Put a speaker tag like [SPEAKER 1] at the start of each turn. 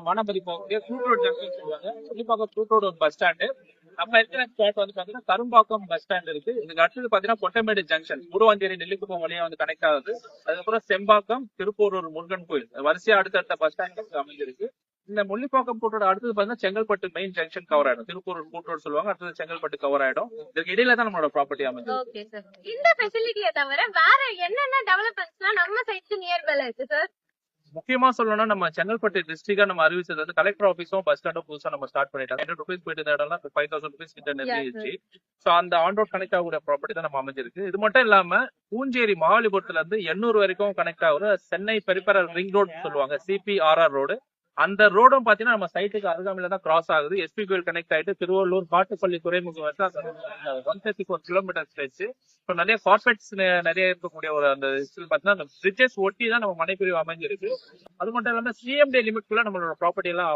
[SPEAKER 1] மானாமதுரை போகக்கூடிய கூட் road junction சொல்லுவாங்க. முள்ளிப்பாக்கம் கூட் road ஒரு பஸ் ஸ்டாண்டு. நம்ம இருக்கிற ஸ்பாட் வந்து பாத்தீங்கன்னா கரும்பாக்கம் பஸ் ஸ்டாண்ட் இருக்கு. இதுக்கு அடுத்தது பாத்தீங்கன்னா பொட்டமேடு ஜங்ஷன் குடுவாஞ்சேரி நெல்லிக்குப்பம் வழியா வந்து கனெக்ட் ஆகுது. அதுக்கப்புறம் செம்பாக்கம் திருப்பூரூர் முருகன் கோயில் வரிசையா அடுத்தடுத்த பஸ் ஸ்டாண்ட் அமைஞ்சிருக்கு. இந்த முள்ளிப்பாக்கம் கூட்டோட அடுத்தது பாத்தீங்கன்னா செங்கல்பட்டு மெயின் ஜங்ஷன் கவர் ஆயிடும். திருப்பூர் கூட்டோடு சொல்லுவாங்க, அடுத்தது செங்கல்பட்டு கவர் ஆயிடும். இதுக்கு இடையில தான் நம்மளோட ப்ராப்பர்ட்டி அமைஞ்சிருக்கு.
[SPEAKER 2] Okay sir. இந்த ஃபெசிலிட்டியை தவிர வேற என்னென்ன டெவலப்மெண்ட்ஸ்லாம் நம்ம சைட்க்கு நியர்பைல இருக்கு சார்?
[SPEAKER 1] முக்கியமா சொல்லணும்னா நம்ம செங்கல்பட்டு டிஸ்ட்ரிக்டா நம்ம அறிவிச்சது வந்து கலெக்டர் ஆஃபீஸும் பஸ் ஸ்டாண்டும் புதுசா நம்ம ஸ்டார்ட் பண்ணிட்டாங்க. 100 ரூபீஸ் போயிட்டு இந்த இடம்லாம் 5000 ரூபீஸ் கிட்ட நெருங்கிடுச்சு. சோ அந்த ஆன் ரோட் கனெக்ட் ஆகக்கூடிய ப்ராப்பர்ட்டி தான் நம்ம அமைஞ்சிருக்கு. இது மட்டும் இல்லாம பூஞ்சேரி மகாலிபுரத்துல இருந்து 800 வரைக்கும் கனெக்ட் ஆகுற சென்னை பெரிபரல் ரிங் ரோடு சொல்லுவாங்க, CPRR ரோடு. அந்த ரோடும் பாத்தீங்கன்னா நம்ம சைட்டுக்கு அருகாமையில தான் கிராஸ் ஆகுது. SP கோயில் கனெக்ட் ஆயிட்டு திருவள்ளூர் காட்டுப்பள்ளி துறைமுகம் வரைக்கும் 134 கிலோமீட்டர் ஸ்ட்ரெச். இப்போ நிறைய கார்பரேட்ஸ் நிறைய இருக்கக்கூடிய ஒரு அந்த பாத்தீங்கன்னா அந்த பிரிட்ஜஸ் ஒட்டி தான் நம்ம மனைப்பிரிவு அமைஞ்சிருக்கு. அது மட்டும் இல்லாம CMD லிமிட்குள்ள நம்மளோட ப்ராப்பர்ட்டி எல்லாம்